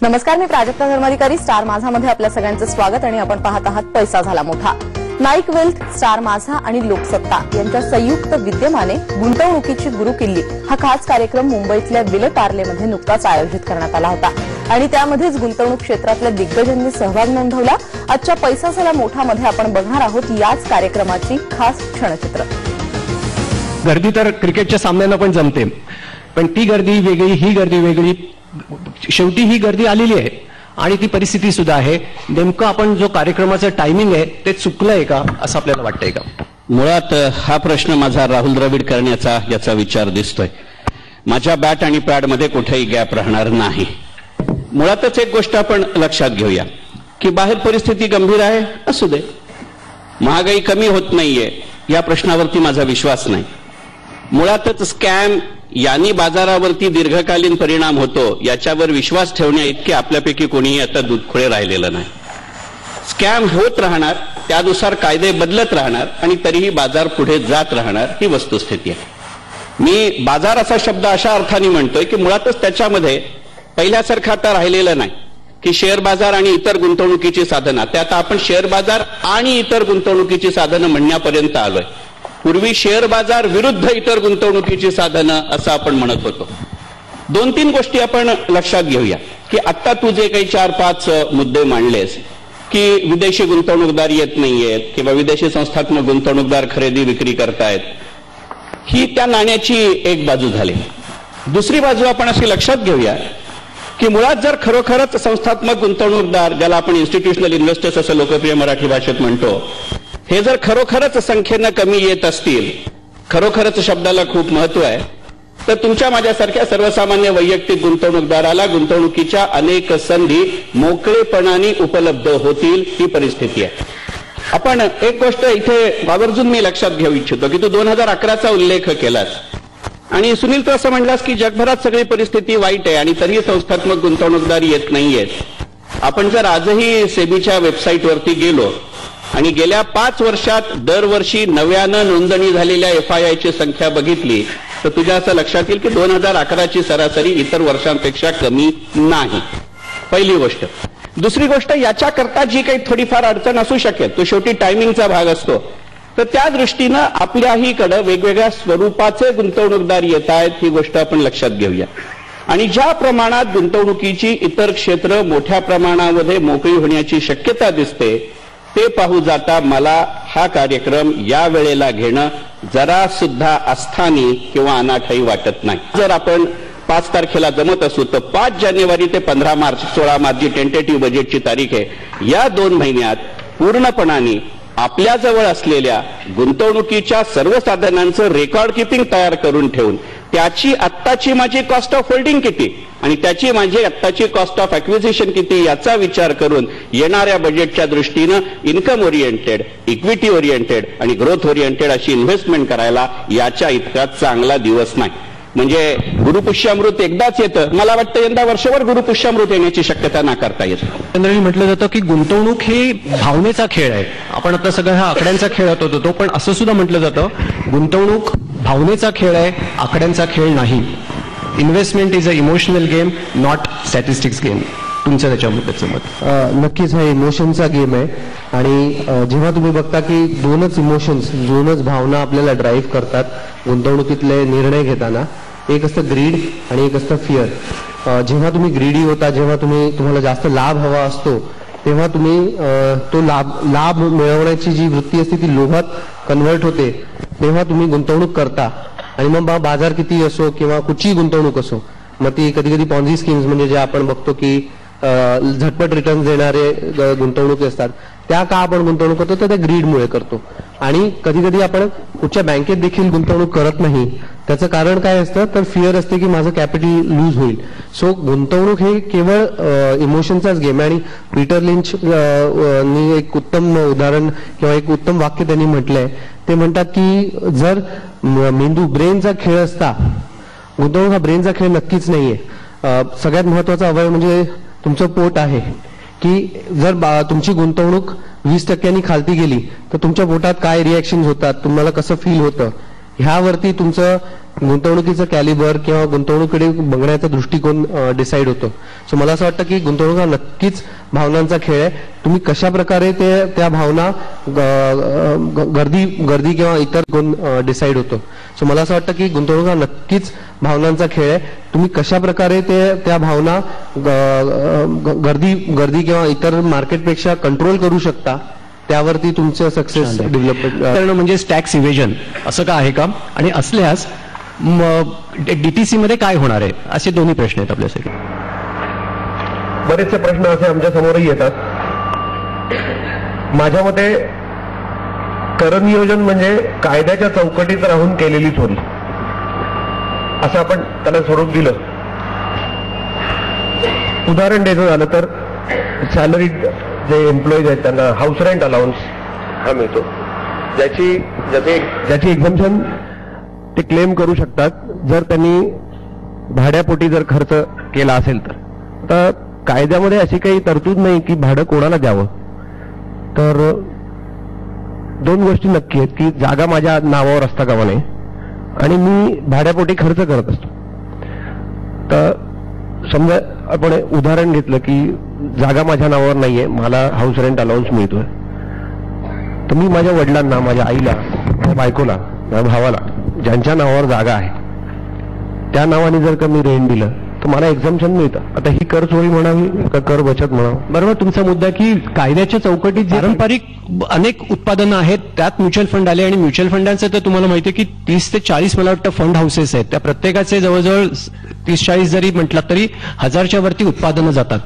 नमस्कार, मी प्राजक्ता धर्माधिकारी. स्टार माझामध्ये आपल्या सगळ्यांचं स्वागत आणि आपण पाहत आहात पैसा झाला मोठा. नाईक वेल्थ, स्टार माझा आणि लोकसत्ता यांच्या संयुक्त विद्यमाने गुंतवणुकीची गुरुकिल्ली हा खास कार्यक्रम मुंबईतल्या विले पार्लेमध्ये नुकताच आयोजित करण्यात आला होता आणि त्यामध्येच गुंतवणूक क्षेत्रातल्या दिग्गजांनी सहभाग नोंदवला. आजच्या पैसा झाला मोठामध्ये आपण बघणार आहोत याच कार्यक्रमाची खास क्षणचित्र. गर्दी तर क्रिकेटच्या सामन्यांना पण जमते, पण ती गर्दी वेगळी, ही गर्दी वेगळी. शेवटी ही गर्दी आलेली आहे आणि ती परिस्थिती सुद्धा आहे. नेमकं आपण जो कार्यक्रमाचं टायमिंग आहे ते चुकलंय का असं आपल्याला वाटतंय का? मुळात हा प्रश्न माझा राहुल द्रविड करण्याचा याचा विचार दिसतोय. माझ्या बॅट आणि पॅडमध्ये कुठेही गॅप राहणार नाही. मुळातच एक गोष्ट आपण लक्षात घेऊया की बाहेर परिस्थिती गंभीर आहे, असू दे. महागाई कमी होत नाहीये या प्रश्नावरती माझा विश्वास नाही. मुळातच स्कॅम यांनी बाजारावरती दीर्घकालीन परिणाम होतो याच्यावर विश्वास ठेवण्या इतके आपल्यापैकी कोणीही आता दूधखोळे राहिलेलं नाही. स्कॅम होत राहणार, त्यानुसार कायदे बदलत राहणार आणि तरीही बाजार पुढे जात राहणार, ही वस्तुस्थिती आहे. मी बाजार असा शब्द अशा अर्थाने म्हणतोय की मुळातच त्याच्यामध्ये पहिल्यासारखं आता राहिलेलं नाही की शेअर बाजार आणि इतर गुंतवणुकीची साधनं. ते आता आपण शेअर बाजार आणि इतर गुंतवणुकीची साधनं म्हणण्यापर्यंत आलोय. पूर्वी शेअर बाजार विरुद्ध इतर गुंतवणुकीची साधनं असं आपण म्हणत होतो. 2-3 गोष्टी आपण लक्षात घेऊया की आता तू जे काही 4-5 मुद्दे मांडलेस की विदेशी गुंतवणूकदार येत नाहीयेत किंवा विदेशी संस्थात्मक गुंतवणूकदार खरेदी विक्री करतायत, ही त्या नाण्याची एक बाजू झाली. दुसरी बाजू आपण अशी लक्षात घेऊया की मुळात जर खरोखरच संस्थात्मक गुंतवणूकदार, ज्याला आपण इन्स्टिट्यूशनल इन्व्हेस्टर्स असं लोकप्रिय मराठी भाषेत म्हणतो, हे जर खरोखरच संख्येनं कमी येत असतील, खरोखरच शब्दाला खूप महत्व आहे, तर तुमच्या माझ्यासारख्या सर्वसामान्य वैयक्तिक गुंतवणूकदाराला गुंतवणुकीच्या अनेक संधी मोकळेपणाने उपलब्ध होतील, ही परिस्थिती आहे. आपण एक गोष्ट इथे आवर्जून मी लक्षात घेऊ इच्छितो की तू 2011चा उल्लेख केलास आणि सुनील, तू असं म्हणलास की जगभरात सगळी परिस्थिती वाईट आहे आणि तरीही संस्थात्मक गुंतवणूकदार येत नाहीयेत. आपण जर आजही सेबीच्या वेबसाईटवरती गेलो आणि गेल्या 5 वर्षात दरवर्षी नव्यानं नोंदणी झालेल्या FII संख्या बघितली तर तुझ्या असं लक्षात येईल की 2011ची सरासरी इतर वर्षांपेक्षा कमी नाही. पहिली गोष्ट. दुसरी गोष्ट, याच्याकरता जी काही थोडीफार अडचण असू शकेल, तो शेवटी टायमिंगचा भाग असतो, तर त्या दृष्टीनं आपल्याहीकडे वेगवेगळ्या स्वरूपाचे गुंतवणूकदार येत आहेत, ही गोष्ट आपण लक्षात घेऊया. आणि ज्या प्रमाणात गुंतवणुकीची इतर क्षेत्र मोठ्या प्रमाणामध्ये मोकळी होण्याची शक्यता दिसते, ते पाहू जाता मला हा कार्यक्रम या वेळेला घेणं जरा सुद्धा अस्थानी किंवा अनाठाई वाटत नाही. जर आपण 5 तारखेला जमत असू तर 5 जानेवारी ते 15 मार्च 16 मार्च जी टेंटेटिव्ह बजेटची तारीख आहे, या 2 महिन्यात पूर्णपणाने आपल्या जवळ असलेल्या गुंतवणुकीच्या सर्व साधनांचं रेकॉर्ड किपिंग तयार करून ठेवून त्याची आत्ताची माझी कॉस्ट ऑफ होल्डिंग किती आणि त्याची माझी आत्ताची कॉस्ट ऑफ ॲक्विजिशन किती याचा विचार करून येणाऱ्या बजेटच्या दृष्टीनं इन्कम ओरिएंटेड, इक्विटी ओरिएंटेड आणि ग्रोथ ओरिएंटेड अशी इन्व्हेस्टमेंट करायला याच्या इतका चांगला दिवस नाही. म्हणजे गुरुपुष्यामृत एकदाच येतं. मला वाटतं यंदा वर्षभर गुरुपुष्यामृत येण्याची शक्यता नाकारता येत. जनरली म्हटलं जातं की गुंतवणूक ही भावनेचा खेळ आहे. आपण आता सगळं हा आकड्यांचा खेळ होतो, पण असं सुद्धा म्हटलं जातं गुंतवणूक भावनेचा खेळ आहे, आकड्यांचा खेळ नाही. Investment is a emotional game, not statistics game. तुमचं त्याच्याबद्दलचं मत? नक्कीच हा इमोशनचा गेम आहे आणि जेव्हा तुम्ही बघता की 2च इमोशन्स, 2च भावना आपल्याला ड्राईव्ह करतात गुंतवणुकीतले निर्णय घेताना, एक असतं ग्रीड आणि एक असतं फिअर. जेव्हा तुम्ही ग्रीडी होता, जेव्हा तुम्हाला जास्त लाभ हवा असतो, तेव्हा तुम्ही तो लाभ मिळवण्याची जी वृत्ती असते ती लोभात कन्व्हर्ट होते, तेव्हा तुम्ही गुंतवणूक करता. आणि मग बाजार किती असो किंवा कुठची गुंतवणूक असो, मग ती कधी कधी पॉन्झी स्कीम्स म्हणजे जे आपण बघतो की झटपट रिटर्न देणारे गुंतवणूक असतात, त्या का आपण गुंतवणूक करतो तर त्या ग्रीडमुळे करतो. आणि कधी कधी आपण कुठच्या बँकेत देखील गुंतवणूक करत नाही. त्याचं कारण काय असतं तर फिअर असते की माझं कॅपिटल लूज होईल. सो गुंतवणूक हे केवळ इमोशनचाच गेम आहे. आणि पीटर लिंच नी एक उत्तम उदाहरण किंवा एक उत्तम वाक्य त्यांनी म्हटलंय. ते म्हणतात की जर मेंदू ब्रेनचा खेळ असता, गुंतवणूक हा ब्रेनचा खेळ नक्कीच नाहीये. सगळ्यात महत्वाचा अवयव म्हणजे तुमचं पोट आहे की जर तुमची गुंतवणूक 20% खालती गेली तर तुमच्या पोटात काय रिॲक्शन होतात, तुम्हाला कसं फील होतं, ह्यावरती तुमचं गुंतवणुकीचं कॅलिबर किंवा गुंतवणुकीकडे बघण्याचा दृष्टिकोन डिसाईड होतो. सो मला असं वाटतं की गुंतवणूक हा नक्कीच भावनांचा खेळ आहे. तुम्ही कशा प्रकारे त्या भावना गर्दी किंवा इतर कोण डिसाईड होतो. सो मला असं वाटतं की गुंतवणूक हा नक्कीच भावनांचा खेळ आहे. तुम्ही कशा प्रकारे त्या भावना गर्दी किंवा इतर मार्केटपेक्षा कंट्रोल करू शकता त्यावरती तुमचं सक्सेस डेव्हलपमेंट करणं म्हणजे टॅक्स इव्हेजन असं का आहे का, आणि असल्यास डीटीसी मध्ये काय होणार आहे, असे दोन्ही प्रश्न आहेत आपल्यासाठी. बरेचसे प्रश्न असे आमच्या समोरही येतात. माझ्या मते करनियोजन म्हणजे कायद्याच्या चौकटीत राहून केलेली चोरी असं आपण त्याला स्वरूप दिलं. उदाहरण द्यायचं झालं तर सॅलरीड जे एम्प्लॉईज आहेत त्यांना हाऊस रेंट अलाउन्स हा मिळतो, ज्याची एक्झम्पशन ते क्लेम करू शकतात जर त्यांनी भाड्यापोटी जर खर्च केला असेल तर कायद्यामध्ये अशी काही तरतूद नाही की भाडं कोणाला द्यावं. तर दोन गोष्टी नक्की आहेत की जागा माझ्या नावावर असता कामा नये आणि मी भाड्यापोटी खर्च करत असतो. तर समजा आपण उदाहरण घेतलं की जागा माझ्या नावावर नाहीये, मला हाऊस रेंट अलाउन्स मिळतोय, तर मी माझ्या वडिलांना, माझ्या आईला, माझ्या बायकोला, माझ्या भावाला ज्यांच्या नावावर जागा आहे त्या नावाने जर का मी रेंट दिलं तर मला एक्झम्पशन मिळतं. आता ही कर चोरी म्हणावी का कर बचत म्हणावं. बरोबर तुमचा मुद्दा की कायद्याच्या चौकटीत पारंपरिक अनेक उत्पादनं आहेत त्यात म्युच्युअल फंड आले, आणि म्युच्युअल फंडांचं तर तुम्हाला माहिती आहे की 30 ते 40 मला वाटतं फंड हाऊसेस आहेत. त्या प्रत्येकाचे जवळजवळ 30-40 जरी म्हटलं तरी 1000च्या वरती उत्पादनं जातात.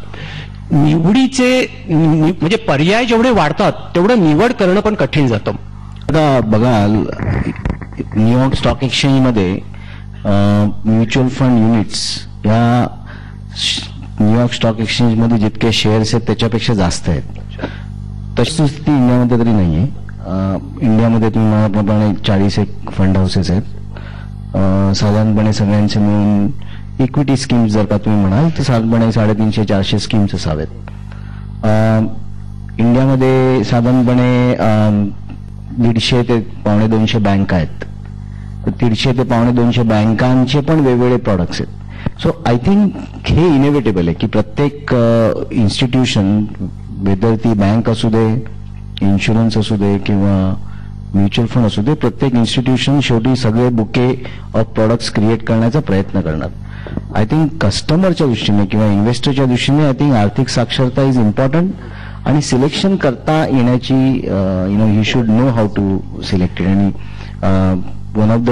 निवडीचे म्हणजे पर्याय जेवढे वाढतात तेवढं निवड करणं पण कठीण जातं. आता बघाल न्यूयॉर्क स्टॉक एक्सचेंजमध्ये म्युच्युअल फंड युनिट्स या न्यूयॉर्क स्टॉक एक्सचेंजमध्ये जितके शेअर्स आहेत त्याच्यापेक्षा जास्त आहेत. तशी स्थिती इंडियामध्ये तरी नाहीये. इंडियामध्ये तुम्ही म्हणाप्रमाणे 40 एक फंड हाऊसेस आहेत. साधारणपणे सगळ्यांचे मिळून इक्विटी स्कीम्स जर का तुम्ही म्हणाल तर साधारणपणे 350-400 स्कीम्स असावेत. इंडियामध्ये साधारणपणे 150 ते 250 बँका आहेत. 150 ते 250 बँकांचे पण वेगवेगळे प्रॉडक्ट्स आहेत. सो आय थिंक हे इनएव्हिटेबल आहे की प्रत्येक इन्स्टिट्यूशन, वेदर ती बँक असू दे, इन्शुरन्स असू दे किंवा म्युच्युअल फंड असू दे, प्रत्येक इन्स्टिट्यूशन शेवटी सगळे बुके ऑफ प्रॉडक्ट्स क्रिएट करण्याचा प्रयत्न करणार. आय थिंक कस्टमरच्या दृष्टीने किंवा इन्व्हेस्टरच्या दृष्टीने आय थिंक आर्थिक साक्षरता इज इम्पॉर्टंट, आणि सिलेक्शन करता येण्याची he should know how to select it. आणि one of the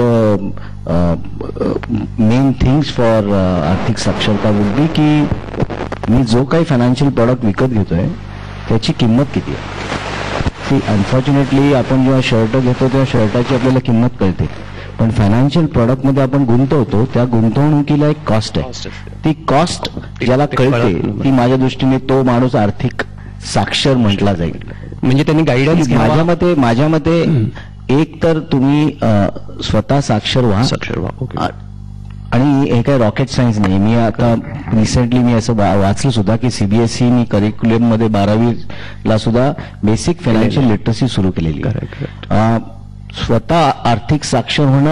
main things for आर्थिक साक्षरता वुड बी की मी जो काही फायनान्शियल प्रॉडक्ट विकत घेतोय त्याची किंमत किती आहे. ती अनफॉर्च्युनेटली आपण जेव्हा शर्ट घेतो तेव्हा शर्टाची आपल्याला किंमत कळते, पण फायनान्शियल प्रॉडक्टमध्ये आपण गुंतवतो त्या गुंतवणुकीला एक कॉस्ट आहे. ती कॉस्ट ज्याला कळते ती माझ्या दृष्टीने तो माणूस आर्थिक साक्षर म्हटला जाईल. म्हणजे त्यांनी गाईडन्स माझ्या मते एक तर तुम्ही स्वतः साक्षर व्हा. आणि हे काय रॉकेट सायन्स नाही. मी आता रिसेंटली मी असं वाचलं सुद्धा की सीबीएसईनी करिक्युलम मध्ये 12वीला सुद्धा बेसिक फायनान्शियल लिटरसी सुरू केलेली. स्वतः आर्थिक साक्षर होणं